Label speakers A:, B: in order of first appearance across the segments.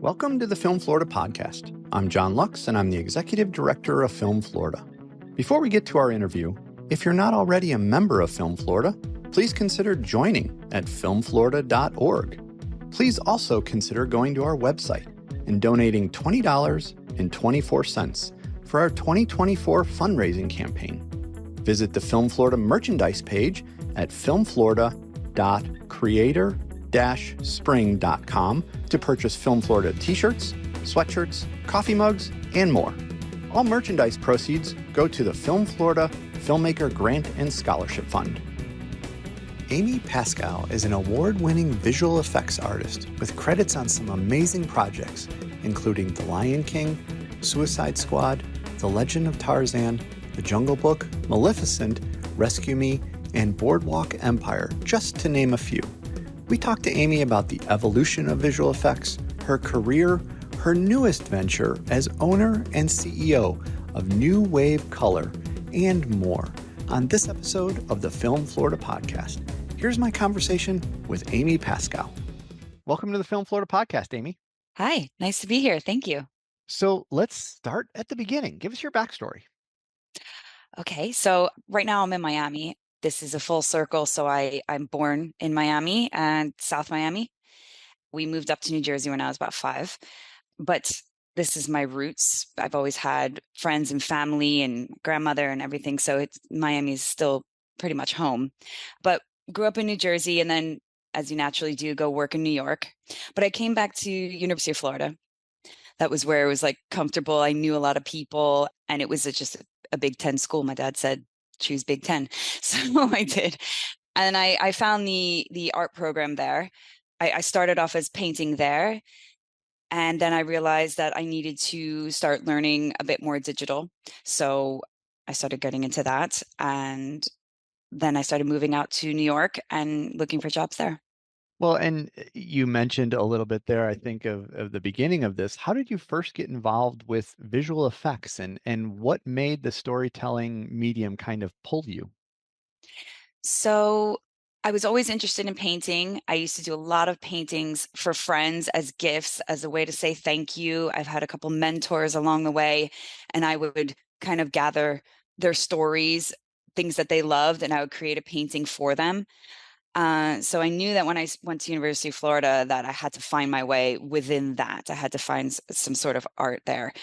A: Welcome to the Film Florida podcast. I'm John Lux, and I'm the Executive Director of Film Florida. Before we get to our interview, if you're not already a member of Film Florida, please consider joining at filmflorida.org. Please also consider going to our website and donating $20.24 for our 2024 fundraising campaign. Visit the Film Florida merchandise page at filmflorida.creator-spring.com to purchase Film Florida t-shirts, sweatshirts, coffee mugs, and more. All merchandise proceeds go to the Film Florida Filmmaker Grant and Scholarship Fund. Amy Paskow is an award-winning visual effects artist with credits on some amazing projects, including The Lion King, Suicide Squad, The Legend of Tarzan, The Jungle Book, Maleficent, Rescue Me, and Boardwalk Empire, just to name a few. We talked to Amy about the evolution of visual effects, her career, her newest venture as owner and CEO of New Wave Color, and more on this episode of the Film Florida podcast. Here's my conversation with Amy Paskow. Welcome to the Film Florida podcast, Amy.
B: Hi, nice to be here. Thank you.
A: So let's start at the beginning. Give us your backstory.
B: Okay, so right now I'm in Miami. This is a full circle. So I'm born in Miami and South Miami. We moved up to New Jersey when I was about 5, but this is my roots. I've always had friends and family and grandmother and everything. So Miami is still pretty much home, but grew up in New Jersey and then, as you naturally do, go work in New York. But I came back to University of Florida. That was where it was like comfortable. I knew a lot of people and it was just a Big Ten school. My dad said, choose Big Ten. So I did. And I found the art program there. I started off as painting there. And then I realized that I needed to start learning a bit more digital. So I started getting into that. And then I started moving out to New York and looking for jobs there.
A: Well, and you mentioned a little bit there, I think, of the beginning of this. How did you first get involved with visual effects and what made the storytelling medium kind of pull you?
B: So I was always interested in painting. I used to do a lot of paintings for friends as gifts, as a way to say thank you. I've had a couple mentors along the way, and I would kind of gather their stories, things that they loved, and I would create a painting for them. So I knew that when I went to University of Florida that I had to find my way within that. I had to find some sort of art there.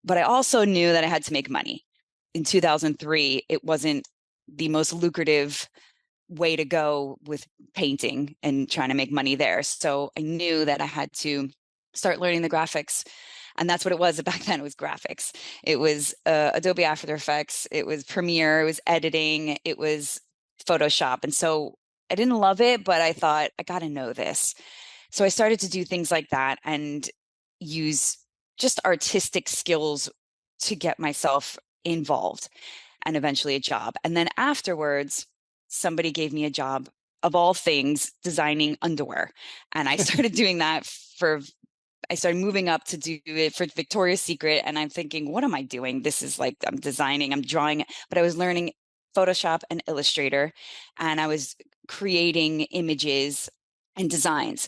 B: But I also knew that I had to make money. In 2003, it wasn't the most lucrative way to go with painting and trying to make money there. So I knew that I had to start learning the graphics. And that's what it was back then. It was graphics. It was Adobe After Effects. It was Premiere. It was editing. It was Photoshop. And so I didn't love it, but I thought, I got to know this. So I started to do things like that and use just artistic skills to get myself involved and eventually a job. And then afterwards, somebody gave me a job, of all things, designing underwear. And I started doing that I started moving up to do it for Victoria's Secret. And I'm thinking, what am I doing? This is like, I'm designing, I'm drawing, but I was learning Photoshop and Illustrator, and I was creating images and designs.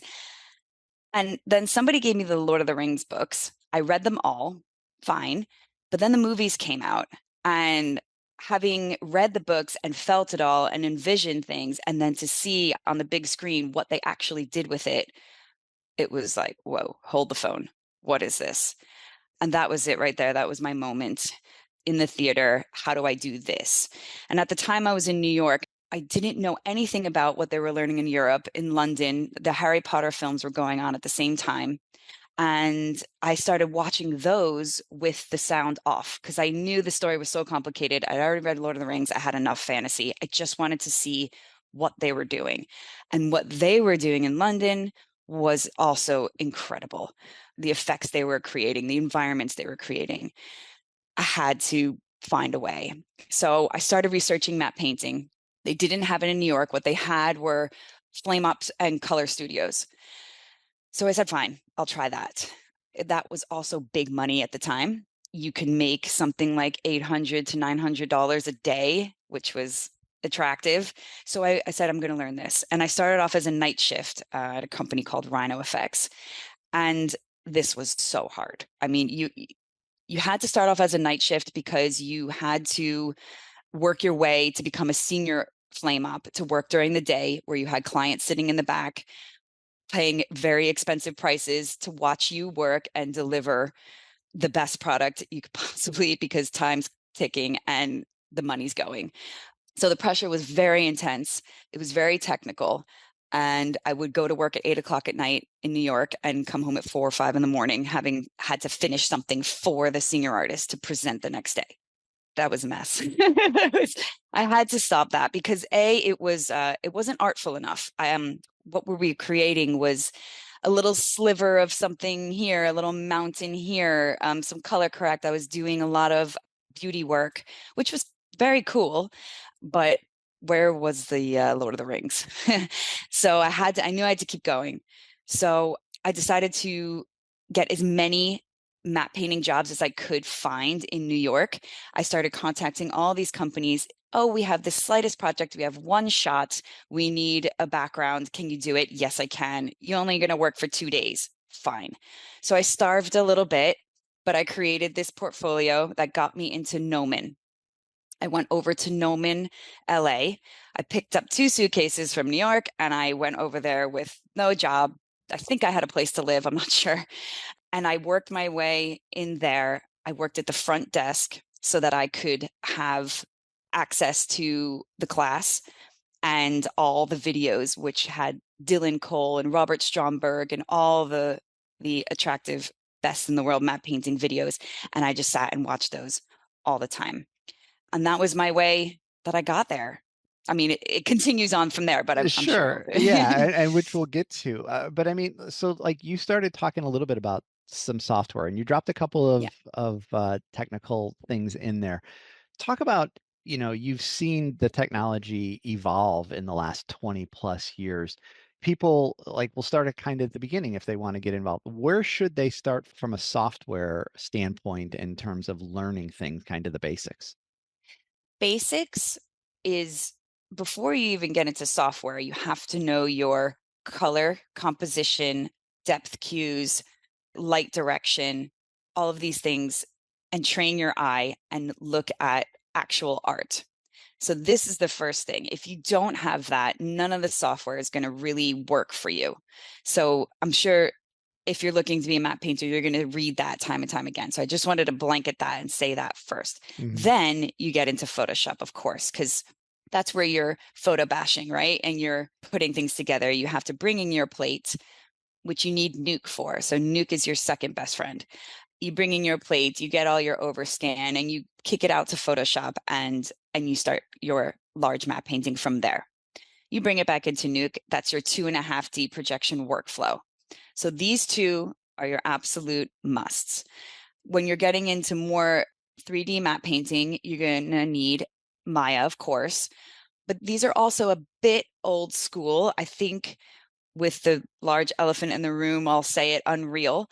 B: And then somebody gave me the Lord of the Rings books. I read them all, fine. But then the movies came out, and having read the books and felt it all and envisioned things, and then to see on the big screen what they actually did with it, it was like, whoa, hold the phone. What is this? And that was it right there. That was my moment in the theater. How do I do this? And at the time I was in New York, I didn't know anything about what they were learning in Europe. In London, the Harry Potter films were going on at the same time. And I started watching those with the sound off because I knew the story was so complicated. I'd already read Lord of the Rings. I had enough fantasy. I just wanted to see what they were doing. And what they were doing in London was also incredible. The effects they were creating, the environments they were creating. I had to find a way. So I started researching matte painting. They didn't have it in New York. What they had were flame ups and color studios. So I said, fine, I'll try that. That was also big money at the time. You can make something like $800 to $900 a day, which was attractive. So I said, I'm going to learn this. And I started off as a night shift at a company called Rhino Effects. And this was so hard. I mean, you had to start off as a night shift because you had to work your way to become a senior flame up to work during the day where you had clients sitting in the back paying very expensive prices to watch you work and deliver the best product you could possibly because time's ticking and the money's going. So the pressure was very intense. It was very technical. And I would go to work at 8 o'clock at night in New York and come home at 4 or 5 in the morning, having had to finish something for the senior artist to present the next day. That was a mess. I had to stop that because it wasn't artful enough. What were we creating was a little sliver of something here, a little mountain here, some color correct. I was doing a lot of beauty work, which was very cool, but where was the Lord of the Rings? So I knew I had to keep going. So I decided to get as many matte painting jobs as I could find in New York. I started contacting all these companies. Oh, we have the slightest project. We have one shot. We need a background. Can you do it? Yes, I can. You're only going to work for 2 days. Fine. So I starved a little bit, but I created this portfolio that got me into Noman. I went over to Noman, LA. I picked up 2 suitcases from New York and I went over there with no job. I think I had a place to live. I'm not sure. And I worked my way in there. I worked at the front desk so that I could have access to the class and all the videos, which had Dylan Cole and Robert Stromberg and all the attractive best in the world matte painting videos. And I just sat and watched those all the time. And that was my way that I got there. I mean, it continues on from there, but I'm sure.
C: Sure. Yeah, and which we'll get to. But I mean, so like you started talking a little bit about some software and you dropped a couple
B: Yeah.
C: of technical things in there. Talk about, you've seen the technology evolve in the last 20 plus years. People like will start at kind of the beginning if they want to get involved. Where should they start from a software standpoint in terms of learning things, kind of the basics?
B: Basics is before you even get into software, you have to know your color composition, depth cues, light direction, all of these things, and train your eye and look at actual art. So, this is the first thing. If you don't have that, none of the software is going to really work for you. So, I'm sure if you're looking to be a matte painter, you're going to read that time and time again. So I just wanted to blanket that and say that first.
C: Hmm.
B: Then you get into Photoshop, of course, because that's where you're photo bashing, right? And you're putting things together. You have to bring in your plate, which you need Nuke for. So Nuke is your second best friend. You bring in your plate, you get all your overscan, and you kick it out to Photoshop, and you start your large matte painting from there. You bring it back into Nuke. That's your 2.5D projection workflow. So these two are your absolute musts. When you're getting into more 3D matte painting, you're going to need Maya, of course, but these are also a bit old school. I think with the large elephant in the room, I'll say it, Unreal.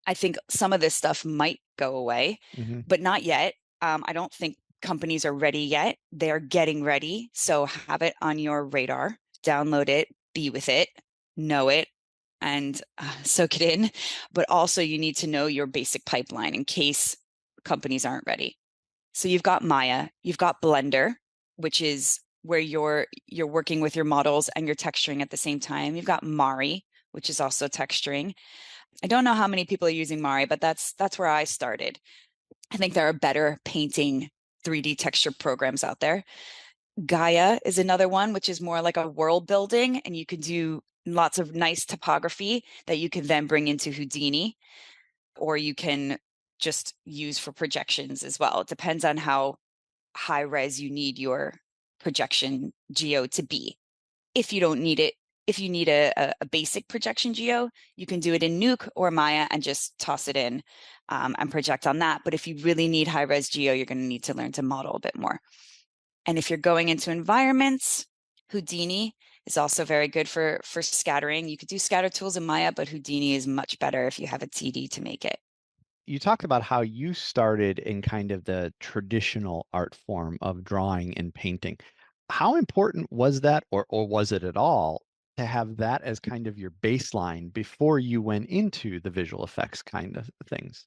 B: I think some of this stuff might go away,
C: Hmm.
B: but not yet. I don't think companies are ready yet. They're getting ready. So have it on your radar, download it, be with it, know it, and soak it in. But also, you need to know your basic pipeline in case companies aren't ready. So you've got Maya, you've got Blender, which is where you're working with your models and you're texturing at the same time. You've got Mari, which is also texturing. I don't know how many people are using Mari, but that's where I started. I think there are better painting 3D texture programs out there. Gaia is another one, which is more like a world building, and you can do lots of nice topography that you can then bring into Houdini, or you can just use for projections as well. It depends on how high res you need your projection geo to be. If you don't need it, if you need a basic projection geo, you can do it in Nuke or Maya and just toss it in and project on that. But if you really need high res geo, you're going to need to learn to model a bit more. And if you're going into environments, Houdini is also very good for scattering. You could do scatter tools in Maya, but Houdini is much better if you have a TD to make it.
C: You talked about how you started in kind of the traditional art form of drawing and painting. How important was that, or was it at all, to have that as kind of your baseline before you went into the visual effects kind of things?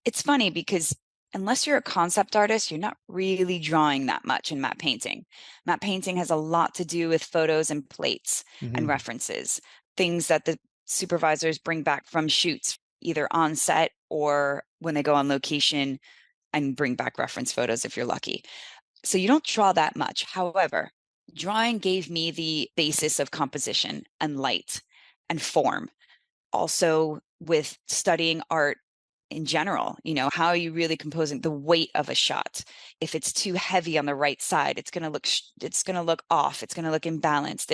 B: It's funny because unless you're a concept artist, you're not really drawing that much in matte painting. Matte painting has a lot to do with photos and plates and
C: Hmm.
B: references, things that the supervisors bring back from shoots, either on set or when they go on location and bring back reference photos if you're lucky. So you don't draw that much. However, drawing gave me the basis of composition and light and form. Also, with studying art in general, how are you really composing the weight of a shot? If it's too heavy on the right side, it's going to look off. It's going to look imbalanced.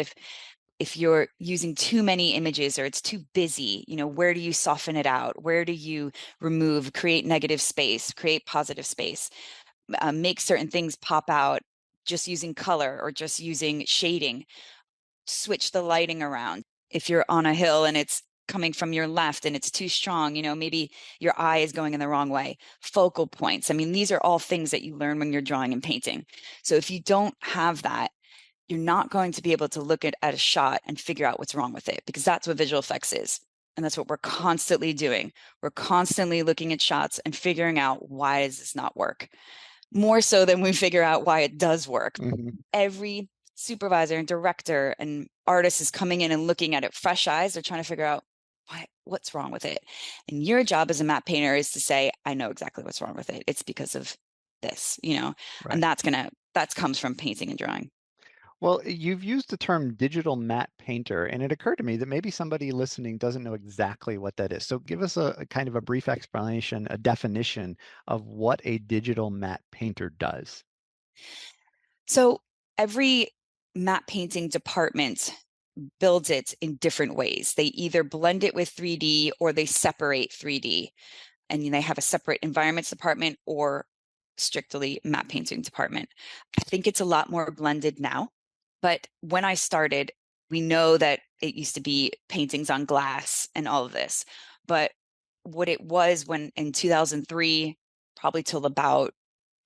B: If you're using too many images or it's too busy, where do you soften it out? Where do you remove, create negative space, create positive space, make certain things pop out just using color or just using shading, switch the lighting around. If you're on a hill and it's coming from your left and it's too strong, maybe your eye is going in the wrong way. Focal points. I mean, these are all things that you learn when you're drawing and painting. So if you don't have that, you're not going to be able to look at a shot and figure out what's wrong with it, because that's what visual effects is. And that's what we're constantly doing. We're constantly looking at shots and figuring out, why does this not work? More so than we figure out why it does work.
C: Hmm.
B: Every supervisor and director and artist is coming in and looking at it fresh eyes. They're trying to figure out what's wrong with it. And your job as a matte painter is to say, I know exactly what's wrong with it. It's because of this, and
C: Right.
B: that comes from painting and drawing.
C: Well, you've used the term digital matte painter, and it occurred to me that maybe somebody listening doesn't know exactly what that is. So give us a kind of a brief explanation, a definition of what a digital matte painter does.
B: So every matte painting department builds it in different ways. They either blend it with 3D or they separate 3D, and they have a separate environments department or strictly matte painting department. I think it's a lot more blended now, but when I started, we know that it used to be paintings on glass and all of this. But what it was when in 2003, probably till about,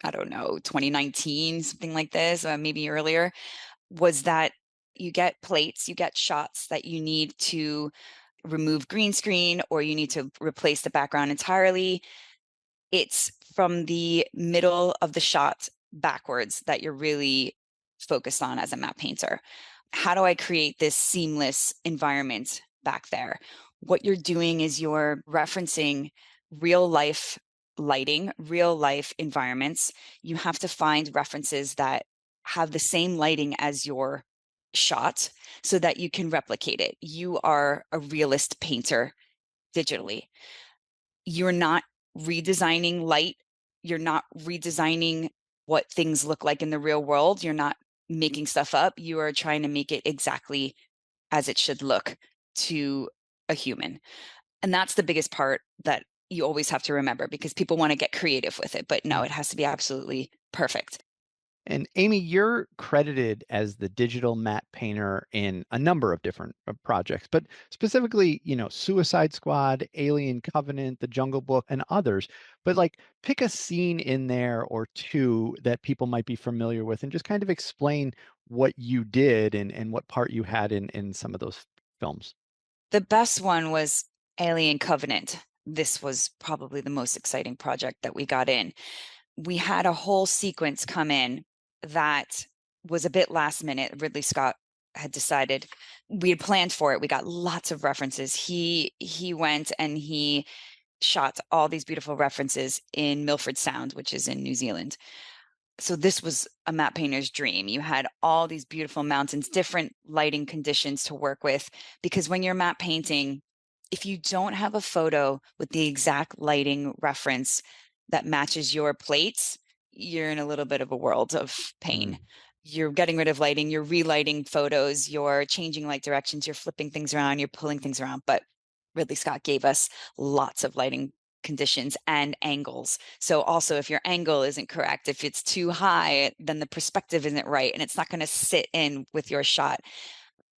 B: I don't know, 2019, something like this, maybe earlier, was that you get plates, you get shots that you need to remove green screen or you need to replace the background entirely. It's from the middle of the shot backwards that you're really focused on as a matte painter. How do I create this seamless environment back there? What you're doing is you're referencing real life lighting, real life environments. You have to find references that have the same lighting as your shot so that you can replicate it. You are a realist painter digitally. You're not redesigning light. You're not redesigning what things look like in the real world. You're not making stuff up. You are trying to make it exactly as it should look to a human. And that's the biggest part that you always have to remember, because people want to get creative with it. But no, it has to be absolutely perfect.
C: And Amy, you're credited as the digital matte painter in a number of different projects, but specifically, Suicide Squad, Alien Covenant, The Jungle Book, and others. But like, pick a scene in there or two that people might be familiar with and just kind of explain what you did and what part you had in some of those films.
B: The best one was Alien Covenant. This was probably the most exciting project that we got in. We had a whole sequence come in that was a bit last minute. Ridley Scott had decided, we had planned for it. We got lots of references. He went and he shot all these beautiful references in Milford Sound, which is in New Zealand. So this was a matte painter's dream. You had all these beautiful mountains, different lighting conditions to work with, because when you're matte painting, if you don't have a photo with the exact lighting reference that matches your plates, you're in a little bit of a world of pain. You're getting rid of lighting, you're relighting photos, you're changing light directions, you're flipping things around, you're pulling things around. But Ridley Scott gave us lots of lighting conditions and angles. So also, if your angle isn't correct, if it's too high, then the perspective isn't right and it's not going to sit in with your shot.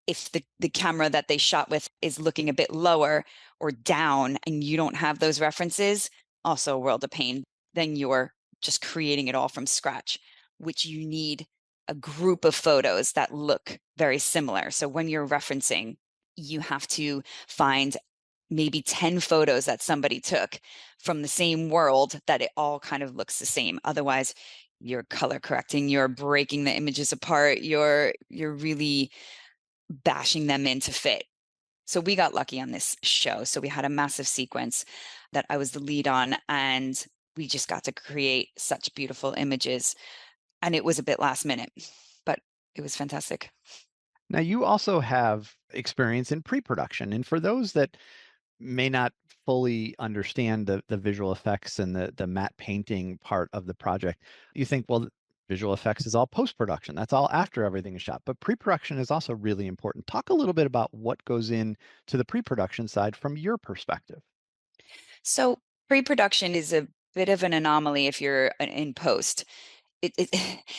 B: If the camera that they shot with is looking a bit lower or down and you don't have those references, also a world of pain. Then you're just creating it all from scratch, which you need a group of photos that look very similar. So when you're referencing, you have to find maybe 10 photos that somebody took from the same world that it all kind of looks the same. Otherwise, you're color correcting, you're breaking the images apart, you're really bashing them in to fit. So we got lucky on this show. So we had a massive sequence that I was the lead on, and we just got to create such beautiful images. And it was a bit last minute, but it was fantastic.
C: Now, you also have experience in pre-production, and for those that may not fully understand the visual effects and the matte painting part of the project, you think, well, visual effects is all post-production. That's all after everything is shot. But pre-production is also really important. Talk a little bit about what goes in to the pre-production side from your perspective.
B: So pre-production is a bit of an anomaly if you're in post. It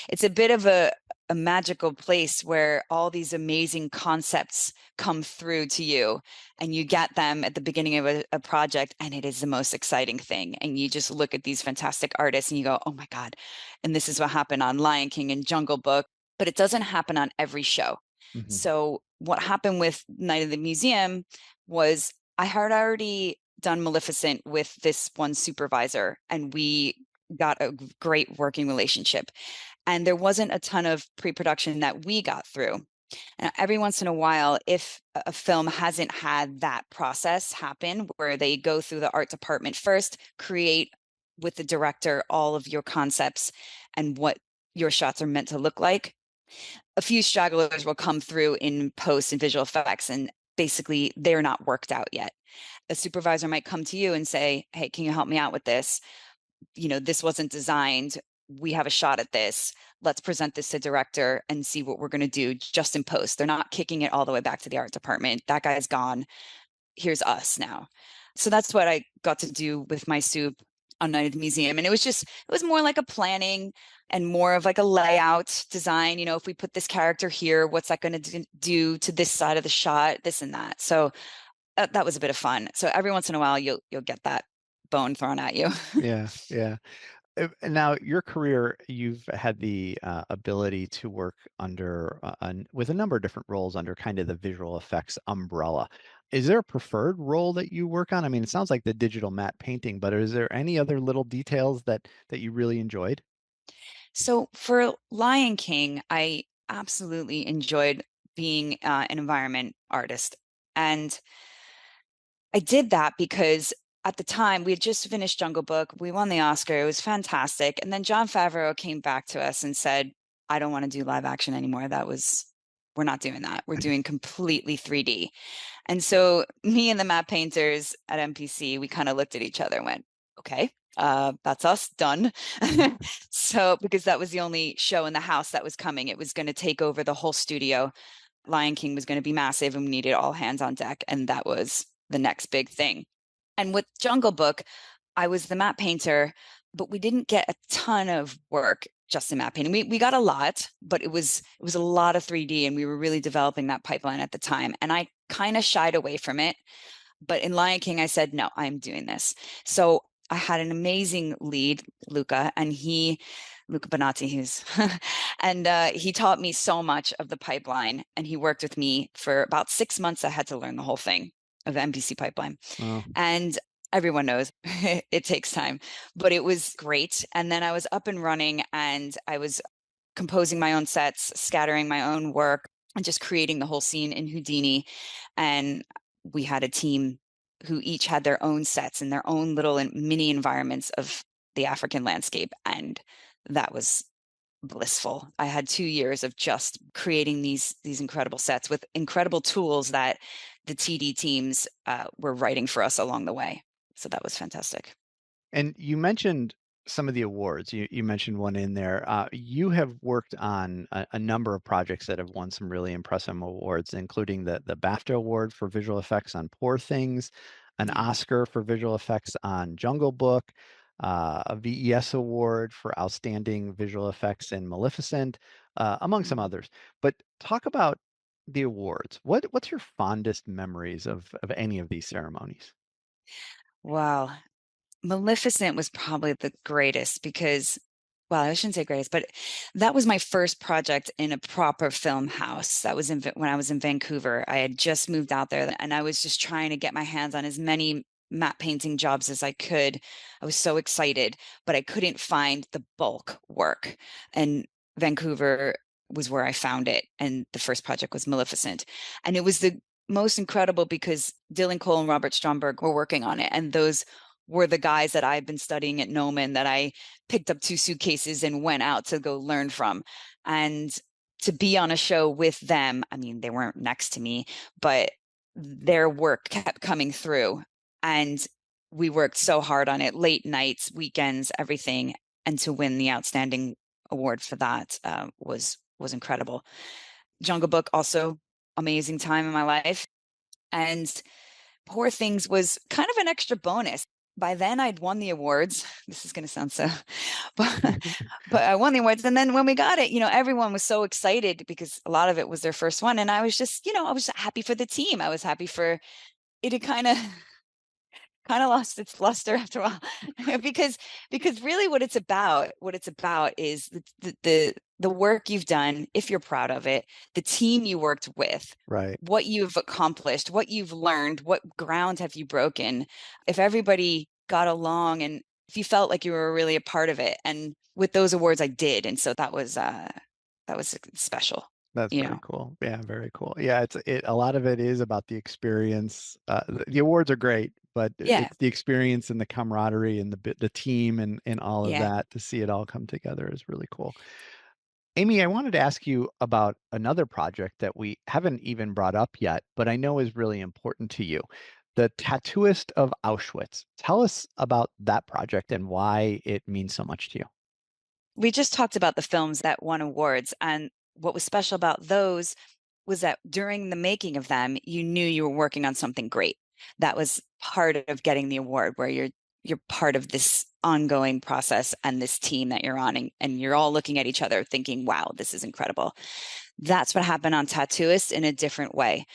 B: it's a bit of a magical place where all these amazing concepts come through to you, and you get them at the beginning of a project, and it is the most exciting thing. And you just look at these fantastic artists and you go, oh my God. And this is what happened on Lion King and Jungle Book, but it doesn't happen on every show.
C: Mhm.
B: So what happened with Night of the Museum was I had already done Maleficent with this one supervisor, and we got a great working relationship. And there wasn't a ton of pre-production that we got through. And every once in a while, if a film hasn't had that process happen where they go through the art department first, create with the director all of your concepts and what your shots are meant to look like, a few stragglers will come through in post and visual effects, and basically they're not worked out yet. A supervisor might come to you and say, hey, can you help me out with this? This wasn't designed. We have a shot at this. Let's present this to director and see what we're going to do just in post. They're not kicking it all the way back to the art department. That guy's gone. Here's us now. So that's what I got to do with my soup on Night of the Museum. And it was more like a planning and more of like a layout design. If we put this character here, what's that going to do to this side of the shot, this and that. So that was a bit of fun. So every once in a while, you'll get that bone thrown at you.
C: Yeah, yeah. And now, your career, you've had the ability to work under with a number of different roles under kind of the visual effects umbrella. Is there a preferred role that you work on? I mean, it sounds like the digital matte painting, but is there any other little details that you really enjoyed?
B: So for Lion King, I absolutely enjoyed being an environment artist. And I did that because at the time we had just finished Jungle Book. We won the Oscar. It was fantastic. And then Jon Favreau came back to us and said, I don't want to do live action anymore. We're not doing that. We're doing completely 3D. And so me and the map painters at MPC, we kind of looked at each other and went, okay, that's us done. So because that was the only show in the house that was coming, it was going to take over the whole studio. Lion King was going to be massive and we needed all hands on deck. And that was the next big thing. And with Jungle Book, I was the map painter, but we didn't get a ton of work just in map painting. We got a lot, but it was a lot of 3D, and we were really developing that pipeline at the time. And I kind of shied away from it. But in Lion King, I said, no, I'm doing this. So I had an amazing lead, Luca, and Luca Bonatti, and he taught me so much of the pipeline, and he worked with me for about 6 months. I had to learn the whole thing of the MPC pipeline.
C: Oh,
B: And everyone knows it takes time, but it was great. And then I was up and running, and I was composing my own sets, scattering my own work, and just creating the whole scene in Houdini. And we had a team who each had their own sets and their own little mini environments of the African landscape. And that was blissful. I had 2 years of just creating these incredible sets with incredible tools that the TD teams were writing for us along the way. So that was fantastic.
C: and you mentioned some of the awards. You mentioned one in there. You have worked on a number of projects that have won some really impressive awards, including the BAFTA Award for visual effects on Poor Things, an
B: Yeah.
C: Oscar for visual effects on Jungle Book, a VES Award for outstanding visual effects in Maleficent, among some others. But talk about the awards. What's your fondest memories of any of these ceremonies?
B: Wow. Maleficent was probably the greatest because well, I shouldn't say greatest, but that was my first project in a proper film house. That was when I was in Vancouver. I had just moved out there and I was just trying to get my hands on as many matte painting jobs as I could. I was so excited, but I couldn't find the bulk work. And Vancouver was where I found it. And the first project was Maleficent. And it was the most incredible because Dylan Cole and Robert Stromberg were working on it. And those were the guys that I've been studying at Noman that I picked up 2 suitcases and went out to go learn from. And to be on a show with them, I mean, they weren't next to me, but their work kept coming through. And we worked so hard on it, late nights, weekends, everything. And to win the outstanding award for that was incredible. Jungle Book, also amazing time in my life. And Poor Things was kind of an extra bonus. By then I'd won the awards. This is going to sound so, but I won the awards. And then when we got it, everyone was so excited because a lot of it was their first one. And I was just, I was happy for the team. I was happy for it to kind of lost its luster after a while because really what it's about is the work you've done, if you're proud of it, the team you worked with,
C: Right.
B: what you've accomplished, what you've learned, what ground have you broken, if everybody got along and if you felt like you were really a part of it. And with those awards I did, and so that was special.
C: That's very cool. Yeah, very cool. Yeah, a lot of it is about the experience. The awards are great, but
B: Yeah.
C: it's the experience and the camaraderie and the team and all of
B: Yeah.
C: that to see it all come together is really cool. Amy, I wanted to ask you about another project that we haven't even brought up yet, but I know is really important to you. The Tattooist of Auschwitz. Tell us about that project and why it means so much to you.
B: We just talked about the films that won awards, and what was special about those was that during the making of them, you knew you were working on something great. That was part of getting the award, where you're part of this ongoing process and this team that you're on, and you're all looking at each other thinking, wow, this is incredible. That's what happened on Tattooist in a different way.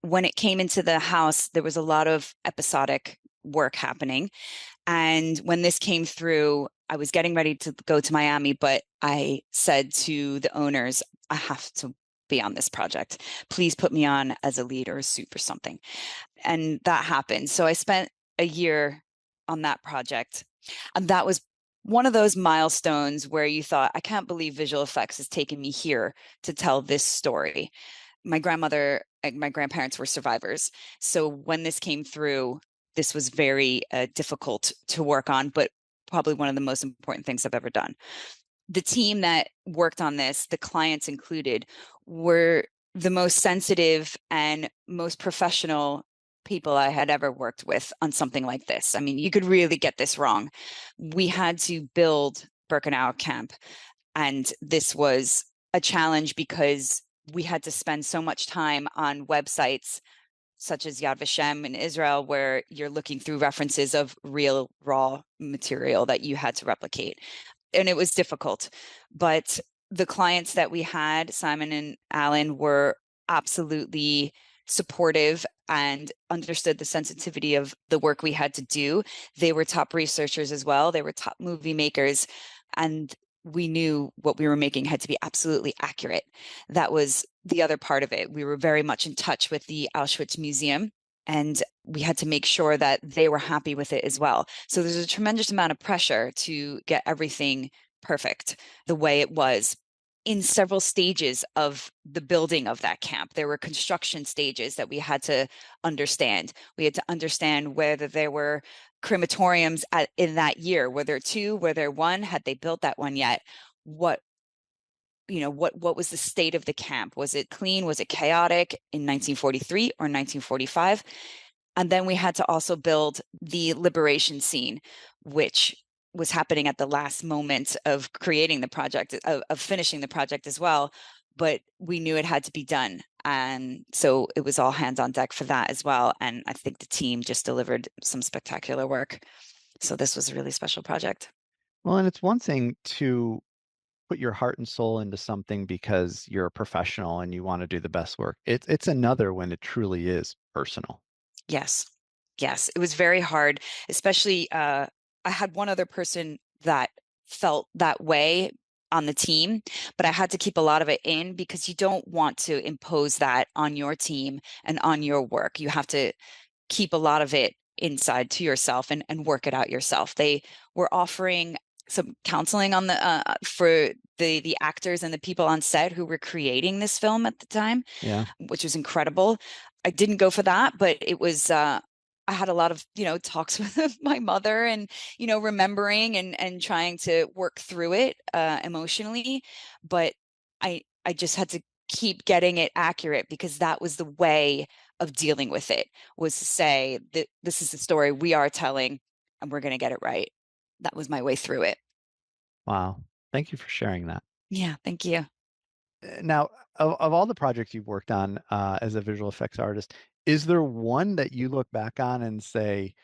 B: When it came into the house, there was a lot of episodic work happening. And when this came through, I was getting ready to go to Miami, but I said to the owners, I have to be on this project. Please put me on as a lead or a soup or something. And that happened. So I spent a year on that project. And that was one of those milestones where you thought, I can't believe visual effects has taken me here to tell this story. My grandmother and my grandparents were survivors. So when this came through, this was very difficult to work on, but probably one of the most important things I've ever done. The team that worked on this, the clients included, were the most sensitive and most professional people I had ever worked with on something like this. I mean, you could really get this wrong. We had to build Birkenau camp, and this was a challenge because we had to spend so much time on websites such as Yad Vashem in Israel, where you're looking through references of real raw material that you had to replicate. And it was difficult. But the clients that we had, Simon and Alan, were absolutely supportive and understood the sensitivity of the work we had to do. They were top researchers as well. They were top movie makers. And we knew what we were making had to be absolutely accurate. That was the other part of it. We were very much in touch with the Auschwitz Museum, and we had to make sure that they were happy with it as well. So there's a tremendous amount of pressure to get everything perfect the way it was in several stages of the building of that camp. There were construction stages that we had to understand. We had to understand whether there were crematoriums in that year. Were there 2? Were there 1? Had they built that one yet? What was the state of the camp? Was it clean? Was it chaotic in 1943 or 1945? And then we had to also build the liberation scene, which was happening at the last moment of creating the project, of finishing the project as well. But we knew it had to be done. And so it was all hands on deck for that as well. And I think the team just delivered some spectacular work. So this was a really special project.
C: Well, and it's one thing to put your heart and soul into something because you're a professional and you want to do the best work. It's another when it truly is personal.
B: Yes. Yes. It was very hard, especially I had one other person that felt that way on the team, but I had to keep a lot of it in because you don't want to impose that on your team and on your work. You have to keep a lot of it inside to yourself and work it out yourself. They were offering some counseling on the for the actors and the people on set who were creating this film at the time,
C: Yeah.
B: which was incredible. I didn't go for that, but it was I had a lot of, talks with my mother and, remembering and trying to work through it emotionally. But I just had to keep getting it accurate because that was the way of dealing with it, was to say that this is the story we are telling and we're going to get it right. That was my way through it.
C: Wow. Thank you for sharing that.
B: Yeah, thank you.
C: Now, of all the projects you've worked on as a visual effects artist, is there one that you look back on and say,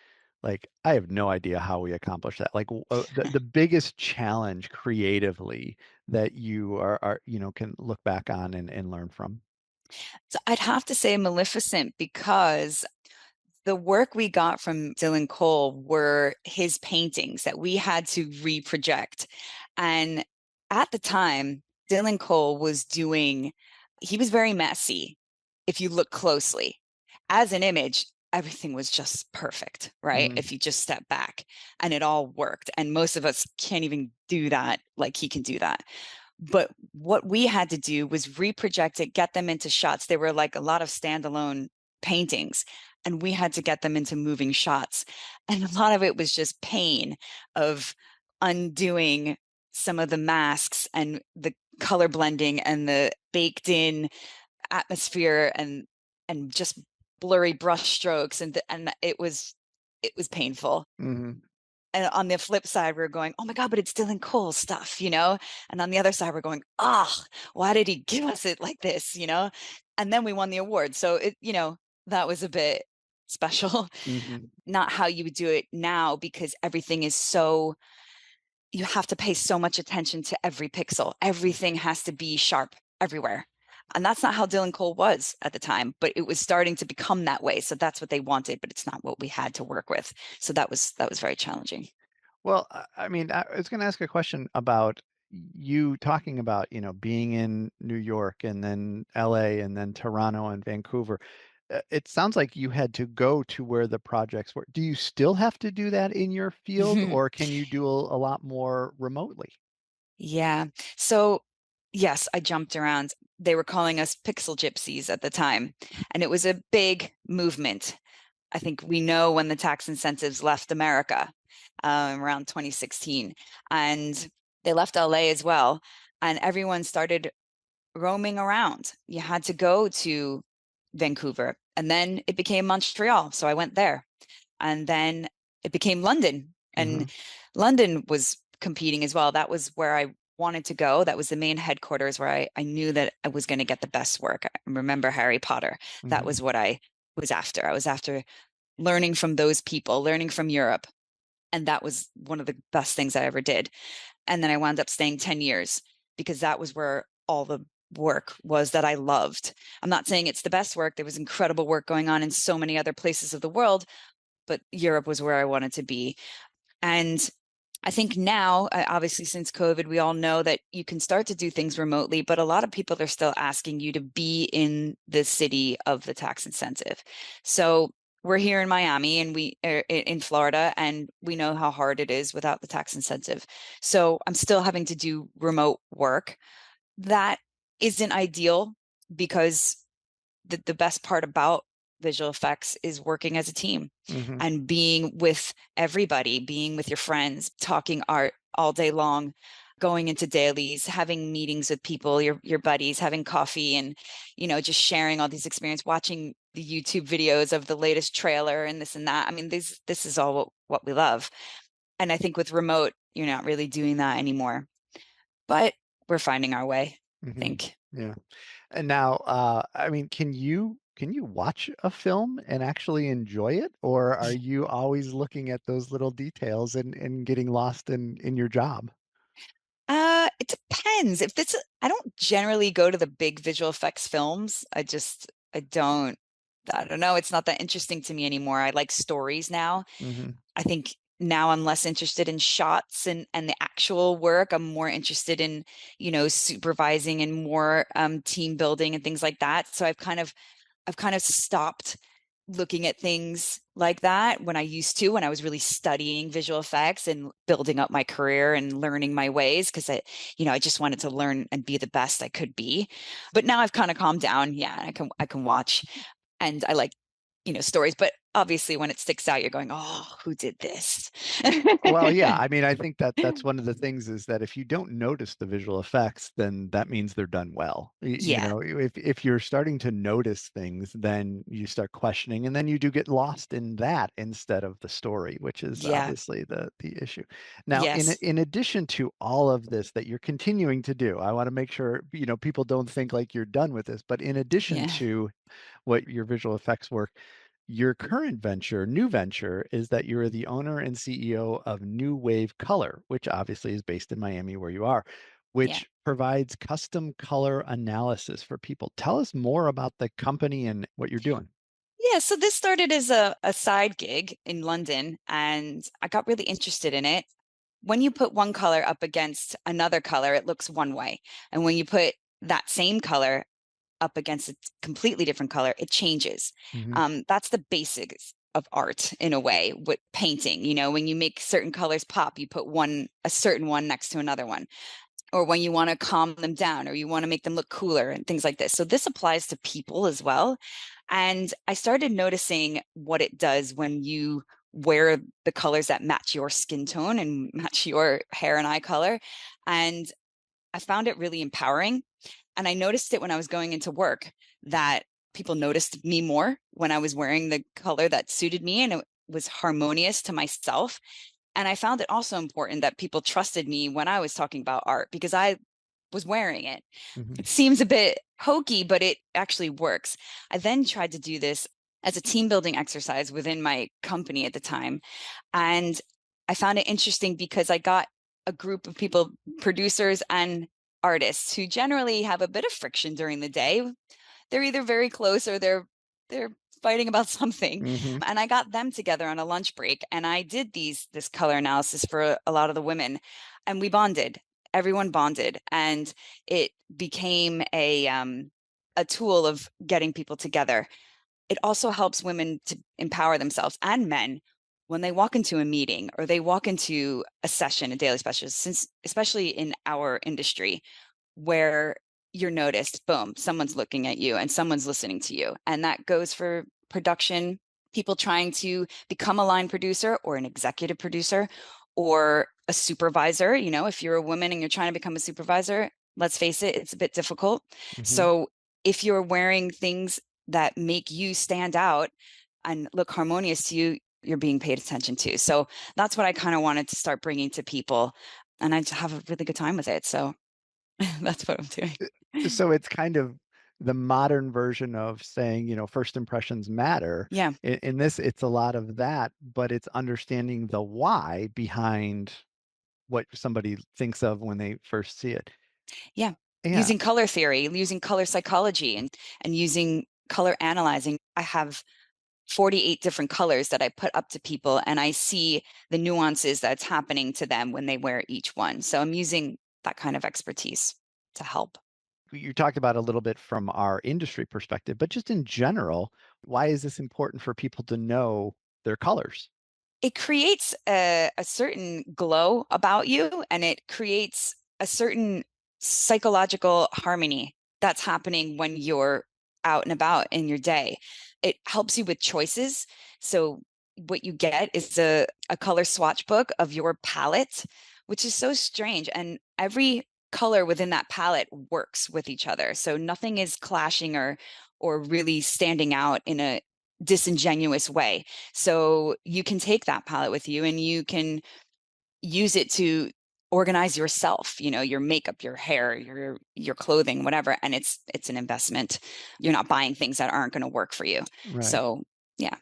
C: like, I have no idea how we accomplished that? Like, the biggest challenge creatively that you can look back on and learn from?
B: So I'd have to say Maleficent because the work we got from Dylan Cole were his paintings that we had to reproject. And at the time, Dylan Cole he was very messy if you look closely. As an image, everything was just perfect, right?
C: Mhm.
B: If you just step back and it all worked. And most of us can't even do that like he can do that. But what we had to do was reproject it, get them into shots. There were like a lot of standalone paintings, and we had to get them into moving shots. And a lot of it was just pain of undoing some of the masks and the color blending and the baked in atmosphere and just blurry brush strokes and it was painful.
C: Mhm.
B: And on the flip side, we're going, oh my God, but it's Dylan Cole stuff, And on the other side, we're going, why did he give us it like this, And then we won the award. So that was a bit special.
C: Mhm.
B: Not how you would do it now, because everything is you have to pay so much attention to every pixel. Everything has to be sharp everywhere. And that's not how Dylan Cole was at the time, but it was starting to become that way. So that's what they wanted, but it's not what we had to work with. So that was very challenging.
C: Well, I mean, I was going to ask a question about you talking about, being in New York and then LA and then Toronto and Vancouver. It sounds like you had to go to where the projects were. Do you still have to do that in your field, or can you do a lot more remotely?
B: Yeah. So, yes, I jumped around. They were calling us pixel gypsies at the time, and it was a big movement. I think we know when the tax incentives left America around 2016, and they left LA as well. And everyone started roaming around. You had to go to Vancouver, and then it became Montreal. So I went there, and then it became London,
C: Hmm.
B: and London was competing as well. That was where I wanted to go. That was the main headquarters where I knew that I was going to get the best work. I remember Harry Potter. That
C: Hmm.
B: was what I was after. I was after learning from those people, learning from Europe. And that was one of the best things I ever did. And then I wound up staying 10 years because that was where all the work was that I loved. I'm not saying it's the best work. There was incredible work going on in so many other places of the world, but Europe was where I wanted to be. And I think now, obviously, since COVID, we all know that you can start to do things remotely, but a lot of people are still asking you to be in the city of the tax incentive. So we're here in Miami and we are in Florida, and we know how hard it is without the tax incentive. So I'm still having to do remote work. That isn't ideal because the best part about visual effects is working as a team
C: Hmm.
B: and being with everybody, being with your friends, talking art all day long, going into dailies, having meetings with people, your buddies, having coffee, and just sharing all these experiences, watching the YouTube videos of the latest trailer and this and that. I mean, this is all what we love. And I think with remote, you're not really doing that anymore. But we're finding our way, I
C: Hmm.
B: think.
C: Yeah. And now, I mean, can you watch a film and actually enjoy it, or are you always looking at those little details and getting lost in your job?
B: It depends. If it's I don't generally go to the big visual effects films. I don't know. It's not that interesting to me anymore. I like stories now.
C: Hmm.
B: I think now I'm less interested in shots and the actual work. I'm more interested in, supervising and more team building and things like that. So I've kind of stopped looking at things like that when I was really studying visual effects and building up my career and learning my ways because I just wanted to learn and be the best I could be. But now I've kind of calmed down. Yeah, I can watch and I like, stories, but obviously when it sticks out, you're going, "Oh, who did this?"
C: Well, yeah, I mean, I think that that's one of the things is that if you don't notice the visual effects, then that means they're done well.
B: Yeah.
C: If you're starting to notice things, then you start questioning, and then you do get lost in that instead of the story, which is
B: Yeah.
C: obviously the issue. Now,
B: Yes.
C: in addition to all of this that you're continuing to do, I want to make sure, people don't think like you're done with this, but in addition
B: Yeah.
C: to what your visual effects work, your current venture, new venture, is that you're the owner and CEO of New Wave Color, which obviously is based in Miami, where you are,
B: Yeah.
C: which provides custom color analysis for people. Tell us more about the company and what you're doing.
B: Yeah, so this started as a side gig in London, and I got really interested in it. When you put one color up against another color, it looks one way. And when you put that same color up against a completely different color, it changes.
C: Hmm.
B: That's the basics of art in a way with painting. When you make certain colors pop, you put a certain one next to another one, or when you want to calm them down, or you want to make them look cooler and things like this. So this applies to people as well. And I started noticing what it does when you wear the colors that match your skin tone and match your hair and eye color. And I found it really empowering. And I noticed it when I was going into work that people noticed me more when I was wearing the color that suited me and it was harmonious to myself. And I found it also important that people trusted me when I was talking about art because I was wearing it.
C: Hmm.
B: It seems a bit hokey, but it actually works. I then tried to do this as a team building exercise within my company at the time. And I found it interesting because I got a group of people, producers and artists who generally have a bit of friction during the day. They're either very close or they're fighting about something.
C: Hmm.
B: And I got them together on a lunch break and I did this color analysis for a lot of the women and we bonded. Everyone bonded and it became a tool of getting people together. It also helps women to empower themselves and men when they walk into a meeting or they walk into a session, a daily special, since especially in our industry where you're noticed, boom, someone's looking at you and someone's listening to you. And that goes for production, people trying to become a line producer or an executive producer or a supervisor. If you're a woman and you're trying to become a supervisor, let's face it, it's a bit difficult.
C: Hmm.
B: So if you're wearing things that make you stand out and look harmonious to you, you're being paid attention to. So that's what I kind of wanted to start bringing to people. And I just have a really good time with it. So that's what I'm doing.
C: So it's kind of the modern version of saying, first impressions matter.
B: Yeah.
C: In this, it's a lot of that, but it's understanding the why behind what somebody thinks of when they first see it.
B: Yeah.
C: Yeah.
B: Using color theory, using color psychology and using color analyzing. I have 48 different colors that I put up to people and I see the nuances that's happening to them when they wear each one. So I'm using that kind of expertise to help.
C: You talked about a little bit from our industry perspective, but just in general, why is this important for people to know their colors?
B: It creates a certain glow about you and it creates a certain psychological harmony that's happening when you're out and about in your day. It helps you with choices. So what you get is a color swatch book of your palette, which is so strange. And every color within that palette works with each other. So nothing is clashing or really standing out in a disingenuous way. So you can take that palette with you and you can use it to organize yourself, your makeup, your hair, your clothing, whatever. And it's an investment. You're not buying things that aren't going to work for you.
C: Right.
B: So yeah.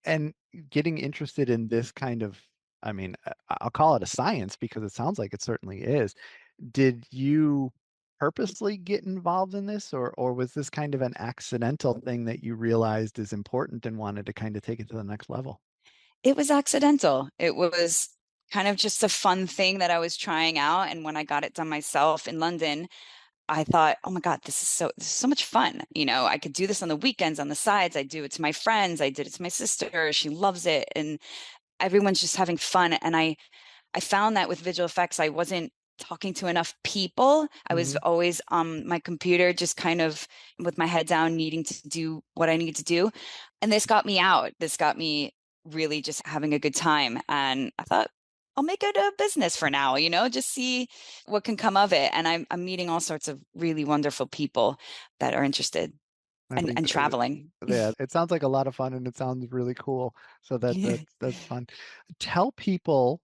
C: And getting interested in this kind of, I mean, I'll call it a science because it sounds like it certainly is. Did you purposely get involved in this, or was this kind of an accidental thing that you realized is important and wanted to kind of take it to the next level?
B: It was accidental. It was kind of just a fun thing that I was trying out. And when I got it done myself in London, I thought, oh my God, this is so much fun. I could do this on the weekends, on the sides. I do it to my friends. I did it to my sister. She loves it. And everyone's just having fun. And I found that with visual effects, I wasn't talking to enough people. I was always on my computer, just kind of with my head down, needing to do what I need to do. And this got me out. This got me really just having a good time. And I thought, I'll make it a business for now, just see what can come of it. And I'm meeting all sorts of really wonderful people that are interested
C: I think
B: and traveling.
C: yeah, it sounds like a lot of fun and it sounds really cool. So that's fun. Tell people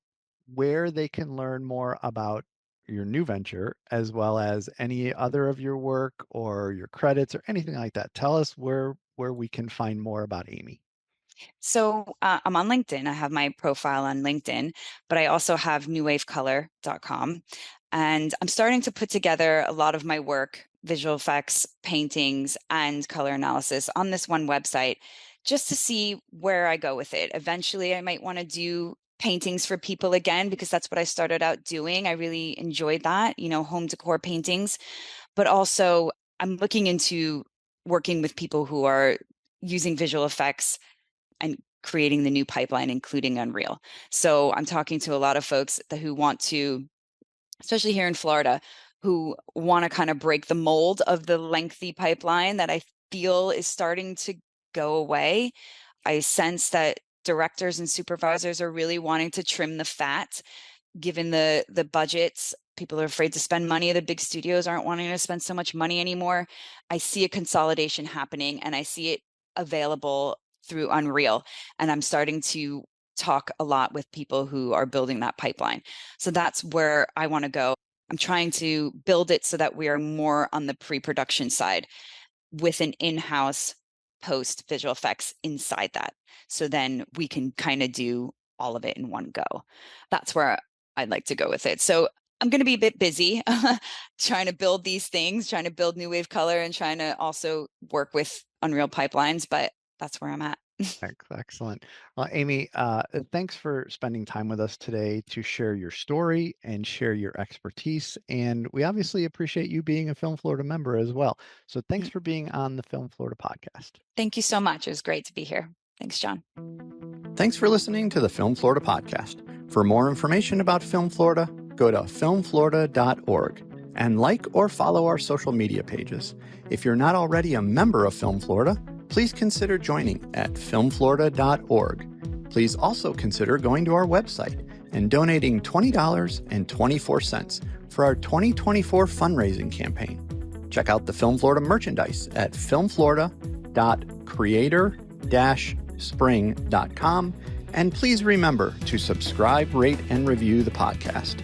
C: where they can learn more about your new venture, as well as any other of your work or your credits or anything like that. Tell us where we can find more about Amy.
B: So I'm on LinkedIn. I have my profile on LinkedIn, but I also have newwavecolor.com. And I'm starting to put together a lot of my work, visual effects, paintings, and color analysis on this one website, just to see where I go with it. Eventually, I might want to do paintings for people again, because that's what I started out doing. I really enjoyed that, home decor paintings. But also, I'm looking into working with people who are using visual effects and creating the new pipeline, including Unreal. So I'm talking to a lot of folks who want to, especially here in Florida, who want to kind of break the mold of the lengthy pipeline that I feel is starting to go away. I sense that directors and supervisors are really wanting to trim the fat, given the budgets. People are afraid to spend money. The big studios aren't wanting to spend so much money anymore. I see a consolidation happening, and I see it available through Unreal. And I'm starting to talk a lot with people who are building that pipeline. So that's where I want to go. I'm trying to build it so that we are more on the pre-production side with an in-house post visual effects inside that. So then we can kind of do all of it in one go. That's where I'd like to go with it. So I'm going to be a bit busy trying to build these things, trying to build New Wave Color, and trying to also work with Unreal pipelines, but that's where I'm at.
C: Excellent. Well, Amy, thanks for spending time with us today to share your story and share your expertise. And we obviously appreciate you being a Film Florida member as well. So thanks for being on the Film Florida podcast.
B: Thank you so much. It was great to be here. Thanks, John.
A: Thanks for listening to the Film Florida podcast. For more information about Film Florida, go to filmflorida.org and like or follow our social media pages. If you're not already a member of Film Florida, please consider joining at filmflorida.org. Please also consider going to our website and donating $20.24 for our 2024 fundraising campaign. Check out the Film Florida merchandise at filmflorida.creator-spring.com. And please remember to subscribe, rate, and review the podcast.